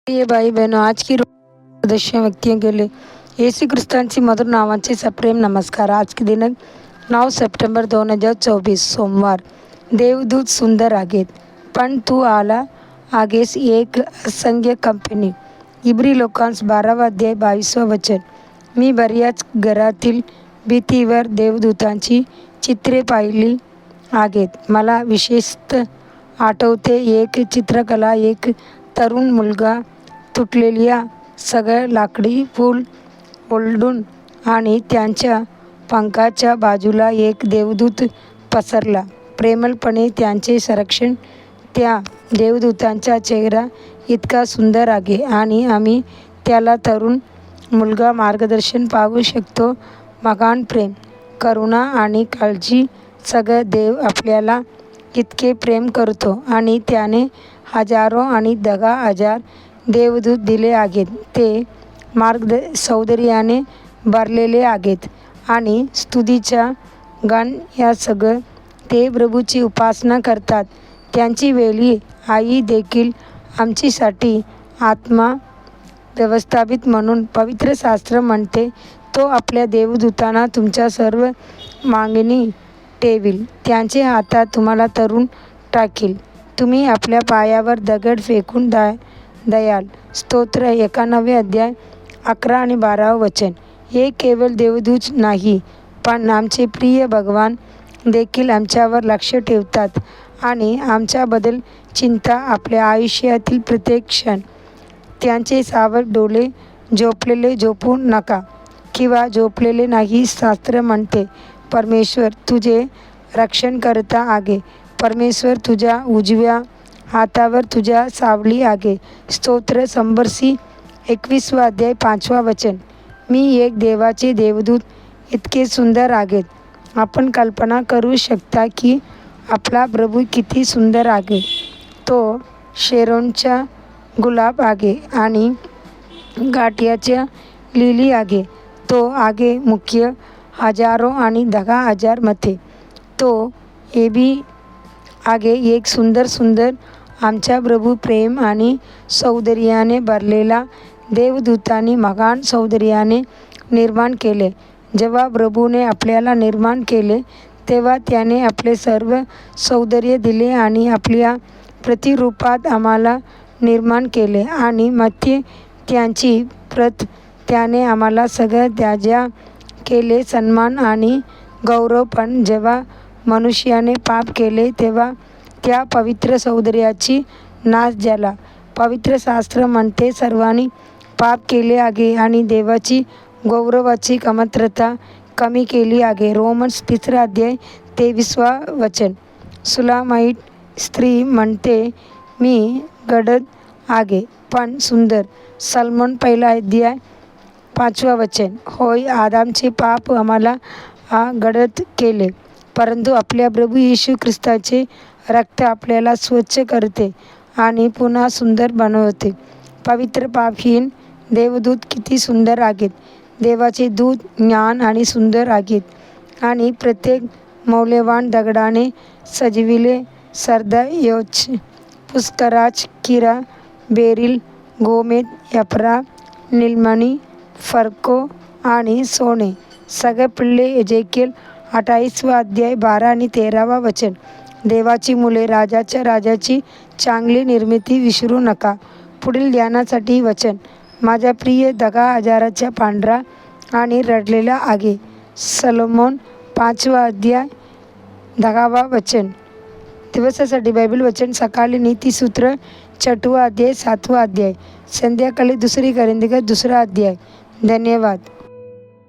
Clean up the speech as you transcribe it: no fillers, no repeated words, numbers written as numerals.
प्रिय भाई बहनों, आज की सदस्य व्यक्तियों के लिए येशू ख्रिस्तांची मधुर नावाचे सप्रेम नमस्कार। आज के दिनांक 9 सप्टेंबर 2024 सोमवार। देवदूत सुंदर आहेत, पण तू आला आगेस एक असंख्य कंपनी। इब्री लोकांस 12 अध्याय 22 वचन। मी बऱ्याच घरातील भिंतीवर देवदूतांची चित्रे पाहिली आहेत। मला विशेषतः आठवते एक चित्रकला, एक तरुण मुलगा तुटलेल्या सगळं लाकडी फूल ओलंडून आणि त्यांच्या पंखाच्या बाजूला एक देवदूत पसरला, प्रेमळपणे त्यांचे संरक्षण। त्या देवदूतांचा चेहरा इतका सुंदर आहे आणि आम्ही त्याला तरुण मुलगा मार्गदर्शन पाहू शकतो। महान प्रेम, करुणा आणि काळजी, सगळं देव आपल्याला इतके प्रेम करतो आणि त्याने हजारो आणि 10,000 देवदूत दिले आहेत। ते सौंदर्याने भरलेले आहेत आणि स्तुतीचा गाण या सगळं ते प्रभूची उपासना करतात। त्यांची वेळी आई देखील आमच्यासाठी आत्मा व्यवस्थापित म्हणून पवित्र शास्त्र म्हणते, तो आपल्या देवदूतांना तुमच्या सर्व मागणी ठेवील, त्यांचे हातात तुम्हाला धरून टाकील, तुम्ही आपल्या पायावर दगड फेकून द्याल। स्तोत्र 91 अध्याय 11 आणि 12 वचन। हे केवळ देवदूत नाही, पण आमचे प्रिय भगवान देखील आमच्यावर लक्ष ठेवतात आणि आमच्याबद्दल चिंता आपल्या आयुष्यातील प्रत्येक क्षण। त्यांचे सावध डोळे झोपू नका किंवा झोपलेले नाही। शास्त्र म्हणते, परमेश्वर तुझे रक्षणकर्ता आहे, परमेश्वर तुझ्या उजव्या हातावर तुझ्या सावली आहे। स्तोत्र 121 अध्याय 5 वचन। मी एक देवाचे देवदूत इतके सुंदर आहेत, आपण कल्पना करू शकता की आपला प्रभू किती सुंदर आहे। तो शेरोनचा गुलाब आहे आणि घाट्याच्या लिली आहे। तो आहे मुख्य हजारो आणि 10,000 मध्ये। तो एबी आहे एक सुंदर आमचा प्रभू प्रेम आणि सौंदर्याने भरलेला। देवदूतांनी महान सौंदर्याने निर्माण केले। जेव्हा प्रभूने आपल्याला निर्माण केले तेव्हा त्याने आपले सर्व सौंदर्य दिले आणि आपल्या प्रतिरूपात आम्हाला निर्माण केले आणि मध्ये त्यांची प्रत त्याने आम्हाला सगळं त्याच्या केले, सन्मान आणि गौरव। पण जेव्हा मनुष्याने पाप केले तेव्हा त्या पवित्र सौंदर्याची नाश झाला। पवित्र शास्त्र म्हणते, सर्वांनी पाप केले आहे आणि देवाची गौरवाची कमतरता कमी केली आहे। रोमन्स 3 अध्याय 23 वचन। सुलामाईट स्त्री म्हणते, मी गडद आहे पण सुंदर। सलमोन 1 अध्याय 5 वचन। होय, आदामचे पाप आम्हाला गडद केले, परंतु आपल्या प्रभू येशू ख्रिस्ताचे रक्त आपल्याला स्वच्छ करते आणि पुन्हा सुंदर बनवते। पवित्र पापहीन देवदूत किती सुंदर आहेत। देवाचे दूत ज्ञान आणि सुंदर आहेत आणि प्रत्येक मौल्यवान दगडाने सजविले। सर्दयोच, पुष्कराज, किरा, बेरिल, गोमेद, यफ्रा, नीलमणी, फर्को आणि सोने सगळे पिल्ले। एजेकिएल 28 अध्याय 12 आणि 13 वचन। देवाची मुले, राजाची चांगली निर्मिती विसरू नका। पुढील ध्यानासाठी वचन। माझा प्रिय 10,000चा पांढरा आणि रडलेला आहे। सलोमोन 5 अध्याय 10 वचन। दिवसासाठी बायबल वचन। सकाळी नीतिसूत्र 4 अध्याय 7 अध्याय। संध्याकाळी 2 कोरिंथियर 2 अध्याय। धन्यवाद।